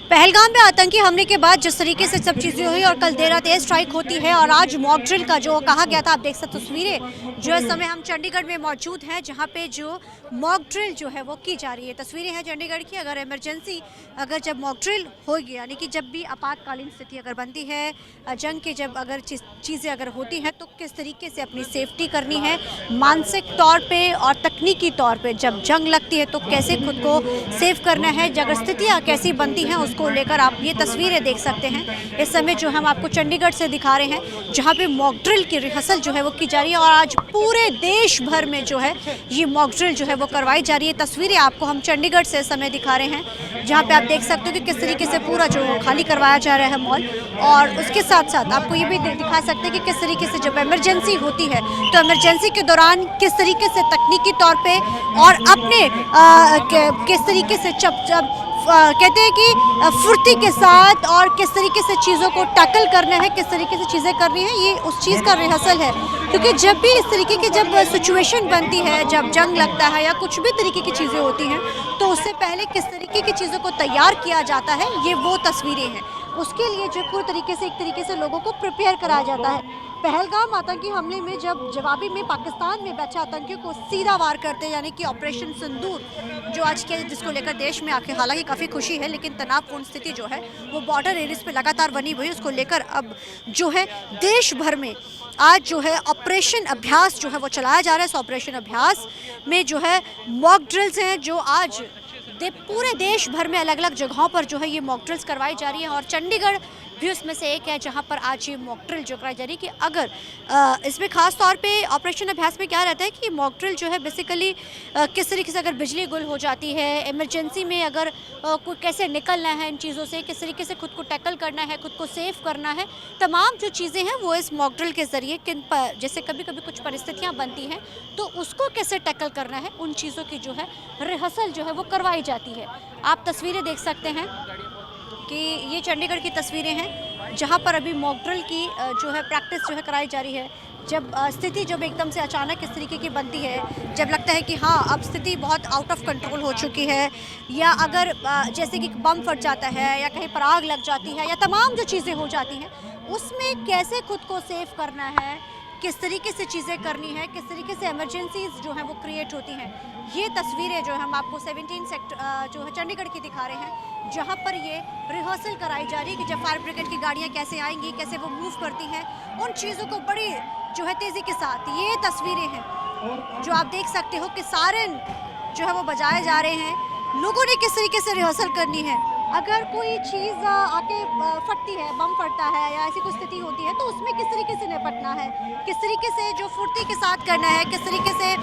पहलगाम में आतंकी हमले के बाद जिस तरीके से सब चीज़ें हुई और कल देर रात एयर स्ट्राइक होती है और आज मॉक ड्रिल का जो कहा गया था, आप देख सकते तस्वीरें जो इस समय हम चंडीगढ़ में मौजूद हैं, जहां पे जो मॉक ड्रिल जो है वो की जा रही है। तस्वीरें हैं चंडीगढ़ की। अगर इमरजेंसी अगर जब मॉक ड्रिल होगी, यानी कि जब भी आपातकालीन स्थिति अगर बनती है, जंग की जब अगर चीज़ें अगर होती हैं, तो किस तरीके से अपनी सेफ्टी करनी है मानसिक तौर पर और तकनीकी तौर पर। जब जंग लगती है तो कैसे खुद को सेव करना है, अगर स्थितियाँ कैसी बनती हैं को लेकर आप ये तस्वीरें देख सकते हैं। इस समय जो हम आपको चंडीगढ़ से दिखा रहे हैं, जहां पे मॉक ड्रिल की रिहर्सल जो है वो की जा रही है और आज पूरे देश भर में जो है ये मॉक ड्रिल जो है वो करवाई जा रही है। तस्वीरें आपको हम चंडीगढ़ से इस समय दिखा रहे हैं, जहां पे आप देख सकते हो कि किस तरीके से पूरा जो खाली करवाया जा रहा है मॉल। और उसके साथ साथ आपको ये भी दिखा सकते हैं कि किस तरीके से जब इमरजेंसी होती है तो इमरजेंसी के दौरान किस तरीके से तकनीकी तौर पर और अपने किस तरीके से कहते हैं कि फुर्ती के साथ और किस तरीके से चीज़ों को टैकल करना है, किस तरीके से चीज़ें करनी है, ये उस चीज़ का रिहर्सल है। क्योंकि जब भी इस तरीके की जब सिचुएशन बनती है, जब जंग लगता है या कुछ भी तरीके की चीज़ें होती हैं, तो उससे पहले किस तरीके की चीज़ों को तैयार किया जाता है, ये वो तस्वीरें हैं। उसके लिए जो पूरी तरीके से एक तरीके से लोगों को प्रिपेयर कराया जाता है। पहलगाम आतंकी हमले में जब जवाबी में पाकिस्तान में बैठे आतंकियों को सीधा वार करते हैं, यानी कि ऑपरेशन सिंदूर जो आज के जिसको लेकर देश में आके हालांकि काफ़ी खुशी है, लेकिन तनावपूर्ण स्थिति जो है वो बॉर्डर एरियाज पे लगातार बनी हुई है। उसको लेकर अब जो है देश भर में आज जो है ऑपरेशन अभ्यास जो है वो चलाया जा रहा है। इस ऑपरेशन अभ्यास में जो है मॉक ड्रिल्स हैं, जो आज पूरे देश भर में अलग अलग जगहों पर जो है ये मॉक ड्रिल्स करवाई जा रही है और चंडीगढ़ भी उसमें से एक है, जहां पर आज ये मॉक ड्रिल जो कराई जा रही है। कि अगर इसमें खास तौर पे ऑपरेशन अभ्यास में क्या रहता है कि मॉक ड्रिल जो है बेसिकली किस तरीके से अगर बिजली गुल हो जाती है, इमरजेंसी में अगर कोई कैसे निकलना है इन चीज़ों से, किस तरीके से खुद को टैकल करना है, खुद को सेफ करना है, तमाम जो चीज़ें हैं वो इस मॉक ड्रिल के ज़रिए किन पर जैसे कभी कभी कुछ परिस्थितियाँ बनती हैं तो उसको कैसे टैकल करना है, उन चीज़ों की जो है रिहर्सल जो है वो करवाई जाती है। आप तस्वीरें देख सकते हैं कि ये चंडीगढ़ की तस्वीरें हैं, जहां पर अभी मॉक ड्रिल की जो है प्रैक्टिस जो है कराई जा रही है। जब स्थिति जब एकदम से अचानक इस तरीके की बनती है, जब लगता है कि हाँ अब स्थिति बहुत आउट ऑफ कंट्रोल हो चुकी है, या अगर जैसे कि बम फट जाता है या कहीं पर आग लग जाती है या तमाम जो चीज़ें हो जाती हैं, उसमें कैसे खुद को सेव करना है, किस तरीके से चीज़ें करनी है, किस तरीके से इमरजेंसीज जो हैं वो क्रिएट होती हैं। ये तस्वीरें जो हम आपको 17 सेक्टर जो है चंडीगढ़ की दिखा रहे हैं, जहाँ पर ये रिहर्सल कराई जा रही है कि जब फायर ब्रिगेड की गाड़ियाँ कैसे आएंगी, कैसे वो मूव करती हैं, उन चीज़ों को बड़ी जो है तेज़ी के साथ ये तस्वीरें हैं जो आप देख सकते हो कि सायरन जो है वो बजाए जा रहे हैं। लोगों ने किस तरीके से रिहर्सल करनी है, अगर कोई चीज़ आके फटती है, बम फटता है या ऐसी कोई स्थिति होती है तो उसमें किस तरीके से निपटना है, किस तरीके से जो फुर्ती के साथ करना है, किस तरीके से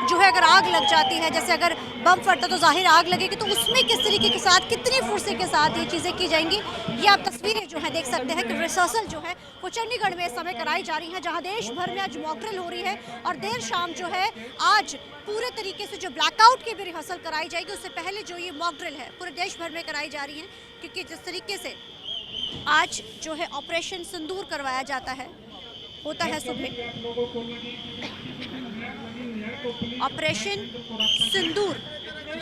जो है अगर आग लग जाती है, जैसे अगर बम फटता तो जाहिर आग लगेगी, तो उसमें किस तरीके के साथ कितनी फुर्ती के साथ ये चीज़ें की जाएंगी। ये आप तस्वीरें जो है देख सकते हैं कि रिहर्सल जो है वो चंडीगढ़ में इस समय कराई जा रही है, जहाँ देश भर में आज मॉक ड्रिल हो रही है और देर शाम जो है आज पूरे तरीके से जो ब्लैकआउट की भी रिहर्सल कराई जाएगी। उससे पहले जो ये मॉक ड्रिल है पूरे देश भर में कराई जा रही है, क्योंकि जिस तरीके से आज जो है ऑपरेशन सिंदूर करवाया जाता है, होता है सुबह ऑपरेशन सिंदूर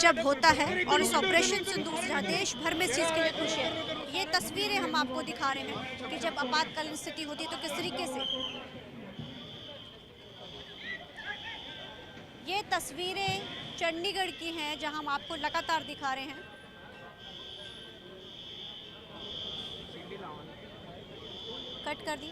जब होता है और इस ऑपरेशन सिंदूर से देश भर में इस चीज़ के लिए खुशी है। ये तस्वीरें हम आपको दिखा रहे हैं कि जब आपातकालीन स्थिति होती है तो किस तरीके से ये तस्वीरें चंडीगढ़ की हैं, जहां हम आपको लगातार दिखा रहे हैं। कट कर दी।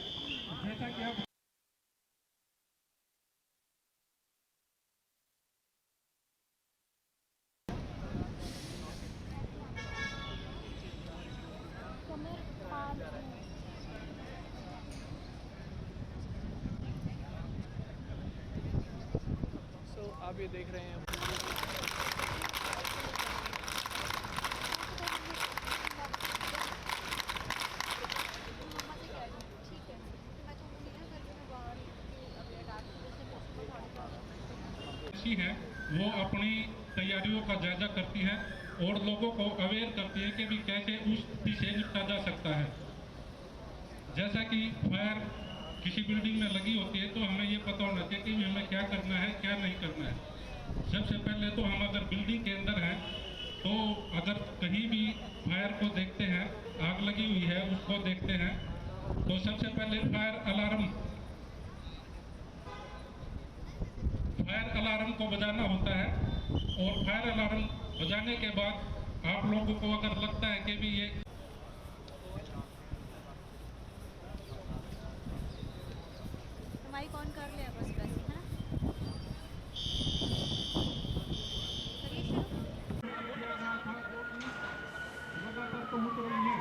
आप ये देख रहे हैं है वो अपनी तैयारियों का जायजा करती है और लोगों को अवेयर करती है कि भी कैसे उस से निपटा जा सकता है। जैसा कि फायर किसी बिल्डिंग में लगी होती है तो हमें ये पता होना चाहिए कि हमें क्या करना है क्या नहीं करना है। सबसे पहले तो हम अगर बिल्डिंग के अंदर हैं तो अगर कहीं भी फायर को देखते हैं उसको देखते हैं। तो सबसे पहले फायर अलार्म को बजाना होता है, और फायर अलार्म बजाने के बाद आप लोगों को अगर लगता है कि भी ये माइक ऑन कर ले बस वैसे, है ना? करिए शुरू। लगातार पहुंच रही है।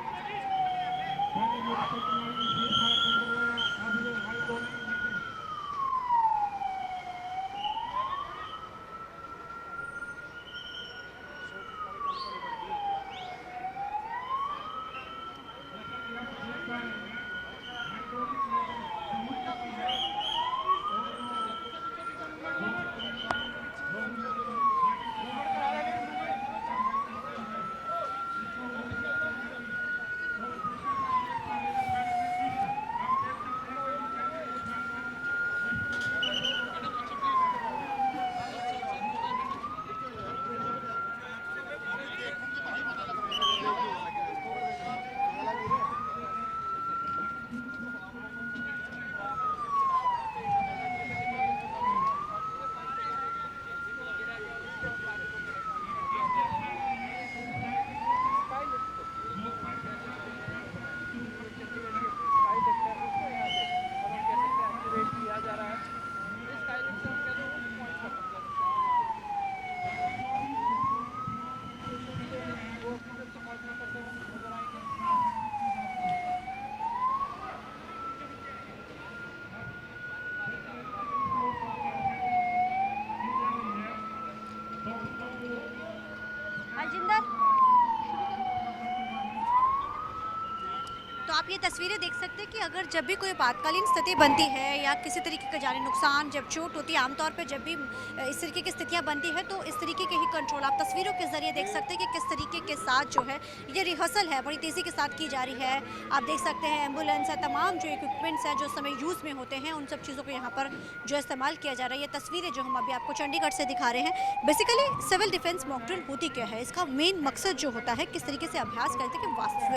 तो आप ये तस्वीरें देख सकते हैं कि अगर जब भी कोई आपातकालीन स्थिति बनती है या किसी तरीके का जानी नुकसान, जब चोट होती है, आमतौर पे जब भी इस तरीके की स्थितियां बनती है तो इस तरीके के ही कंट्रोल आप तस्वीरों के जरिए देख सकते हैं कि किस तरीके के साथ जो है ये रिहर्सल है बड़ी तेज़ी के साथ की जा रही है। आप देख सकते हैं एम्बुलेंस है, तमाम जो इक्विपमेंट्स हैं जो समय यूज़ में होते हैं उन सब चीज़ों को यहाँ पर जो इस्तेमाल किया जा रहा है। ये तस्वीरें जो हम अभी आपको चंडीगढ़ से दिखा रहे हैं, basically civil defence mock drill होती क्या है, इसका मेन मकसद जो होता है किस तरीके से अभ्यास करते हैं कि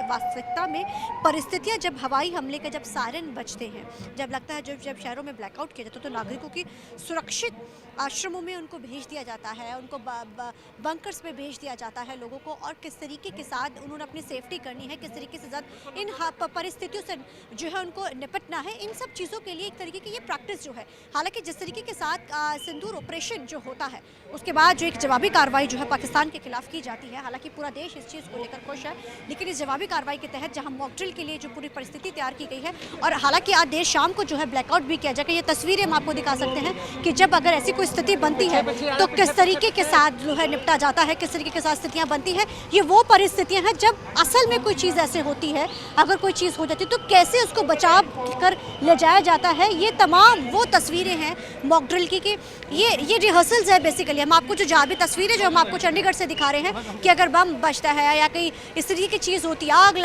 वास्तविकता में परिस्थितियाँ जब हवाई हमले का जब सायरन बजते हैं, जब लगता है जब शहरों में ब्लैकआउट किया जाता है तो नागरिकों की सुरक्षित आश्रमों में उनको भेज दिया जाता है, उनको बंकर्स में भेज दिया जाता है लोगों को, और किस तरीके के साथ उन्होंने अपनी सेफ्टी करनी है, किस तरीके से साथ इन परिस्थितियों से जो है उनको निपटना है, इन सब चीज़ों के लिए एक तरीके की ये प्रैक्टिस जो है। हालांकि जिस तरीके के साथ सिंदूर ऑपरेशन जो होता है उसके बाद जो एक जवाबी कार्रवाई जो है पाकिस्तान के खिलाफ की जाती है, हालांकि पूरा देश इस चीज़ को लेकर खुश है, लेकिन इस जवाबी कार्रवाई के तहत जहाँ मॉक ड्रिल के लिए जो पूरी परिस्थिति तैयार की गई है, और हालांकि आज देर शाम को जो है ब्लैकआउट भी किया जाएगा। ये तस्वीरें हम आपको दिखा सकते हैं कि जब अगर ऐसी कोई स्थिति बनती है तो किस तरीके के साथ जो है निपटा जाता है, किस तरीके के साथ स्थितियां बनती है। ये वो परिस्थितियां हैं जब असल में कोई चीज़ ऐसे होती है, अगर कोई चीज़ हो जाती है तो कैसे उसको बचाव कर ले जाया जाता है। ये तमाम वो तस्वीरें हैं मॉक ड्रिल की कि ये रिहर्सल्स है बेसिकली। हम आपको जो जाबी तस्वीरें जो हम आपको चंडीगढ़ से दिखा रहे हैं कि अगर बम बजता है या कहीं इस तरीके की चीज़ होती है, आग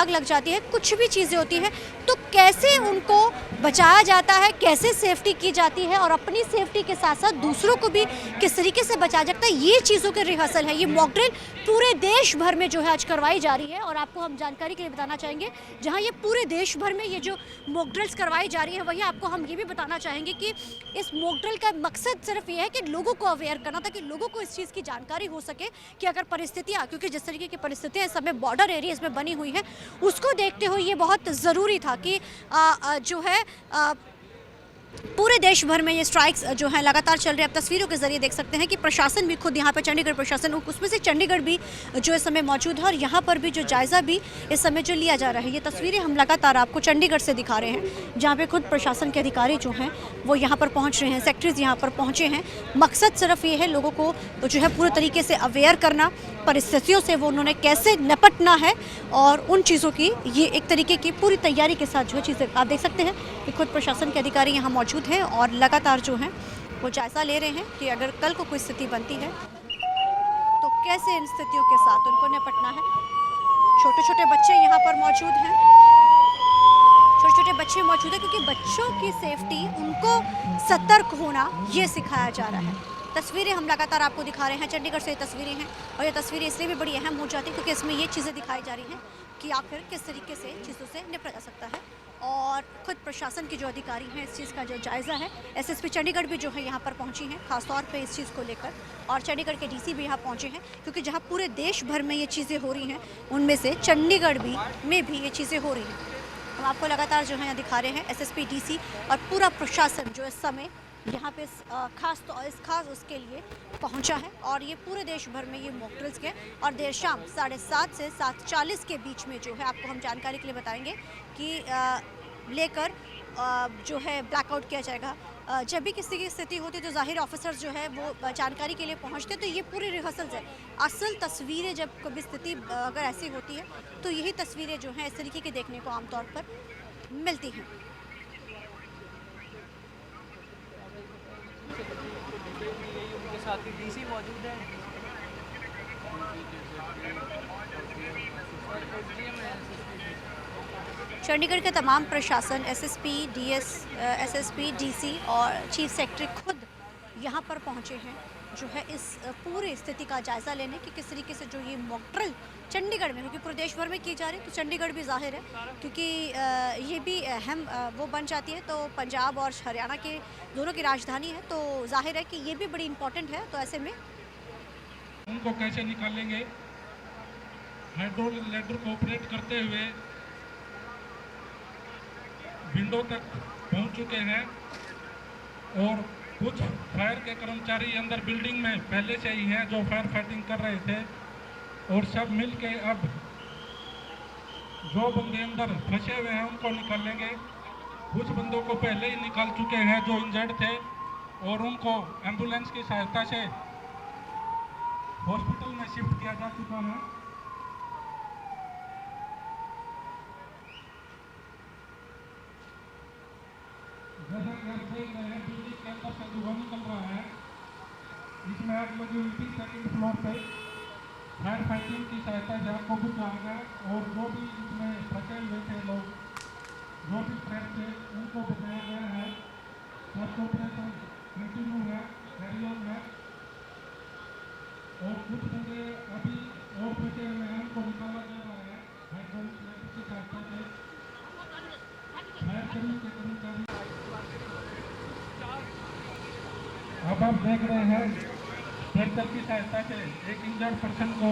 लग जाती है, कुछ भी चीज़ें होती हैं तो कैसे उनको बचाया जाता है, कैसे सेफ्टी की जाती है, और अपनी सेफ्टी के साथ साथ दूसरों को भी किस तरीके से बचाया जाता है, ये चीज़ों के रिहर्सल है। ये मॉक ड्रिल पूरे देश भर में जो है आज करवाई जा रही है, और आपको हम जानकारी के लिए बताना चाहेंगे जहां ये पूरे देश भर में ये जो मॉक ड्रिल्स करवाई जा रही है, वहीं आपको हम ये भी बताना चाहेंगे कि इस मॉक ड्रिल का मकसद सिर्फ ये है कि लोगों को अवेयर करना, ताकि लोगों को इस चीज़ की जानकारी हो सके कि अगर परिस्थितियाँ, क्योंकि जिस तरीके की परिस्थितियाँ इस समय बॉर्डर एरियाज में बनी हुई हैं, उसको देखते हुए ये बहुत ज़रूरी था कि जो है पूरे देश भर में ये स्ट्राइक्स जो है लगातार चल रहे हैं। आप तस्वीरों के जरिए देख सकते हैं कि प्रशासन भी खुद यहाँ पर, चंडीगढ़ प्रशासन, उसमें से चंडीगढ़ भी जो इस समय मौजूद है, और यहाँ पर भी जो जायज़ा भी इस समय जो लिया जा रहा है। ये तस्वीरें हम लगातार आपको चंडीगढ़ से दिखा रहे हैं, जहाँ पे खुद प्रशासन के अधिकारी जो हैं वो यहाँ पर पहुँच रहे हैं, सेक्रेटरीज यहाँ पर पहुँचे हैं। मकसद सिर्फ ये है लोगों को जो है पूरे तरीके से अवेयर करना, परिस्थितियों से वो उन्होंने कैसे निपटना है, और उन चीज़ों की ये एक तरीके की पूरी तैयारी के साथ जो है चीज़ें आप देख सकते हैं कि खुद प्रशासन के अधिकारी यहाँ मौजूद हैं और लगातार जो हैं वो जायज़ा ले रहे हैं कि अगर कल को कोई स्थिति बनती है तो कैसे इन स्थितियों के साथ उनको निपटना है। छोटे छोटे बच्चे यहाँ पर मौजूद हैं, छोटे छोटे बच्चे मौजूद हैं, क्योंकि बच्चों की सेफ्टी, उनको सतर्क होना ये सिखाया जा रहा है। तस्वीरें हम लगातार आपको दिखा रहे हैं, चंडीगढ़ से ये तस्वीरें हैं, और ये तस्वीरें इसलिए भी बड़ी अहम हो जाती हैं क्योंकि इसमें ये चीज़ें दिखाई जा रही हैं कि आखिर किस तरीके से चीज़ों से निपटा जा सकता है। और खुद प्रशासन के जो अधिकारी हैं इस चीज़ का जो जायज़ा है, एसएसपी चंडीगढ़ भी जो है यहाँ पर पहुँची हैं ख़ासतौर पे इस चीज़ को लेकर, और चंडीगढ़ के डीसी भी यहाँ पहुँचे हैं, क्योंकि जहाँ पूरे देश भर में ये चीज़ें हो रही हैं उनमें से चंडीगढ़ में भी ये चीज़ें हो रही हैं। हम आपको लगातार जो है यहाँ दिखा रहे हैं एसएसपी, डीसी और पूरा प्रशासन जो इस समय यहाँ पे खास उसके लिए पहुँचा है। और ये पूरे देश भर में ये मॉक ड्रिल्स के, और देर शाम 7:30 से 7:40 के बीच में जो है आपको हम जानकारी के लिए बताएंगे कि लेकर जो है ब्लैकआउट किया जाएगा। जब भी किसी की स्थिति होती है तो ज़ाहिर ऑफिसर्स जो है वो जानकारी के लिए पहुंचते हैं, तो ये पूरी रिहर्सल्स है। असल तस्वीरें जब कभी स्थिति अगर ऐसी होती है तो यही तस्वीरें जो हैं इस तरीके की देखने को आमतौर पर मिलती हैं। उनके साथ ही डीसी मौजूद है। चंडीगढ़ के तमाम प्रशासन, एसएसपी, डीसी और चीफ सेक्रेटरी खुद यहाँ पर पहुँचे हैं जो है इस पूरी स्थिति का जायज़ा लेने कि किस तरीके से जो ये मॉक ड्रिल चंडीगढ़ में, क्योंकि पूरे देश भर में की जा रही है तो चंडीगढ़ भी ज़ाहिर है, क्योंकि ये भी अहम वो बन जाती है, तो पंजाब और हरियाणा के दोनों की राजधानी है, तो जाहिर है कि ये भी बड़ी इम्पोर्टेंट है। तो ऐसे में उनको कैसे निकालेंगे, हाइड्रोलिक लैडर को ऑपरेट करते हुए विंडो तक पहुंच चुके हैं, और कुछ फायर के कर्मचारी अंदर बिल्डिंग में पहले से ही हैं जो फायर फाइटिंग कर रहे थे, और सब मिलके अब जो बंदे अंदर फंसे हुए हैं उनको निकालेंगे। कुछ बंदों को पहले ही निकाल चुके हैं जो इंजर्ड थे, और उनको एम्बुलेंस की सहायता से हॉस्पिटल में शिफ्ट किया जा चुका है। जैसा कि आप देख रहे हैं बिल्डिंग के अंदर से धुआं निकल रहा है, इसमें आग लगी हुई थी। सेकंड फ्लोर पे फायर फाइटिंग की सहायता से आग को बुझाया गया, और जो भी इसमें फंसे हुए थे लोग, जो भी ट्रैप थे, उनको बचाया गया है। सर्च ऑपरेशन कंटिन्यू है, कैरी ऑन है, और कुछ बंदे अभी और बचे हुए हैं, उनको निकाला जा रहा है हाइड्रोलिक लैडर की सहायता से। फायर सर्विस के कर्मचारी अब आप देख रहे हैं स्ट्रेचर की सहायता से एक इंजर्ड पर्सन को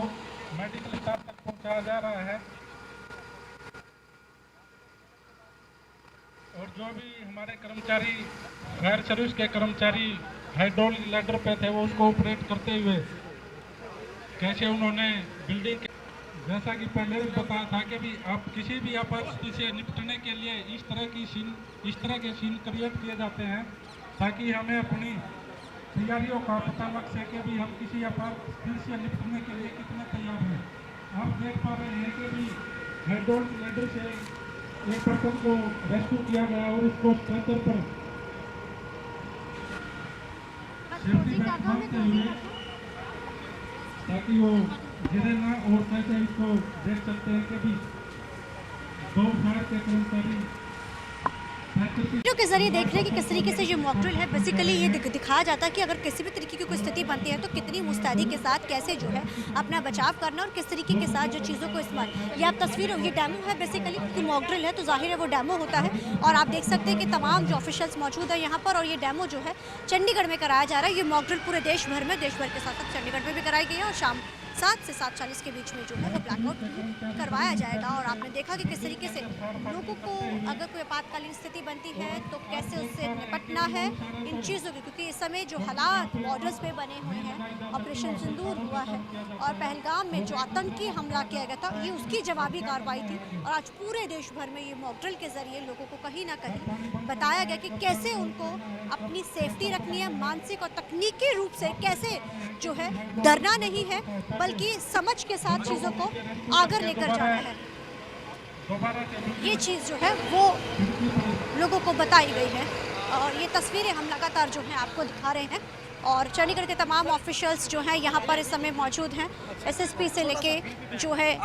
मेडिकल स्टाफ तक पहुंचाया जा रहा है, और जो भी हमारे कर्मचारी, फायर सर्विस के कर्मचारी हाइड्रोलिक लैडर पे थे, वो उसको ऑपरेट करते हुए कैसे उन्होंने बिल्डिंग के, जैसा कि पहले भी बताया था कि भी आप किसी भी आपत्ति से निपटने के लिए इस तरह के सीन क्रिएट किए जाते हैं, ताकि हमें अपनी तैयारियों का पता लग सके भी हम किसी आपातस्थिति से निपटने के लिए कितने तैयार हैं। आप देख पा रहे हैं कि भी हाइड्रोलिक लैडर से एक पर्सन को रेस्क्यू किया गया, और उसको स्ट्रेचर पर सेफ्टी बेल्ट बांधते हुए, ताकि वो गिरे ना। और कैसे इसको देख सकते हैं कि भी दो फायर के कर्मचारी वीडियो के जरिए देख रहे हैं कि किस तरीके से ये मॉक ड्रिल है। बेसिकली ये दिखाया जाता है कि अगर किसी भी तरीके की कोई स्थिति बनती है तो कितनी मुस्तैदी के साथ कैसे जो है अपना बचाव करना, और किस तरीके के साथ जो चीज़ों को इस्तेमाल। ये आप तस्वीरों, ये डेमो है बेसिकली, क्योंकि मॉक ड्रिल है तो जाहिर है वो डेमो होता है, और आप देख सकते हैं कि तमाम जो ऑफिशियल्स मौजूद है यहाँ पर, और ये डेमो जो है चंडीगढ़ में कराया जा रहा है। ये मॉक ड्रिल पूरे देश भर के साथ साथ चंडीगढ़ में भी कराई गई है, और शाम 7 से 7:40 के बीच में जो है वो ब्लैकआउट करवाया जाएगा। और आपने देखा कि किस तरीके से लोगों को अगर कोई आपातकालीन स्थिति बनती है तो कैसे उससे निपटना है इन चीज़ों की, क्योंकि इस समय जो हालात बॉर्डर्स पे बने हुए हैं, ऑपरेशन सिंदूर हुआ है, और पहलगाम में जो आतंकी हमला किया गया था ये उसकी जवाबी कार्रवाई थी, और आज पूरे देश भर में ये मॉक ड्रिल के ज़रिए लोगों को कहीं ना कहीं बताया गया कि कैसे उनको अपनी सेफ्टी रखनी है, मानसिक और तकनीकी रूप से कैसे जो है डरना नहीं है, बल्कि समझ के साथ चीज़ों को आगे लेकर जाना है। ये चीज़ जो है वो लोगों को बताई गई है, और ये तस्वीरें हम लगातार जो है आपको दिखा रहे हैं। और चंडीगढ़ के तमाम ऑफिशियल्स जो हैं यहाँ पर इस समय मौजूद हैं, एसएसपी से लेके जो है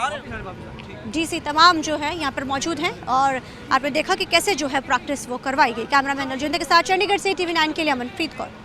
डीसी तमाम जो है यहाँ पर मौजूद हैं, और आपने देखा कि कैसे जो है प्रैक्टिस वो करवाई गई। कैमरामैन अर्जुन के साथ चंडीगढ़ से TV9 के लिए अमनप्रीत कौर।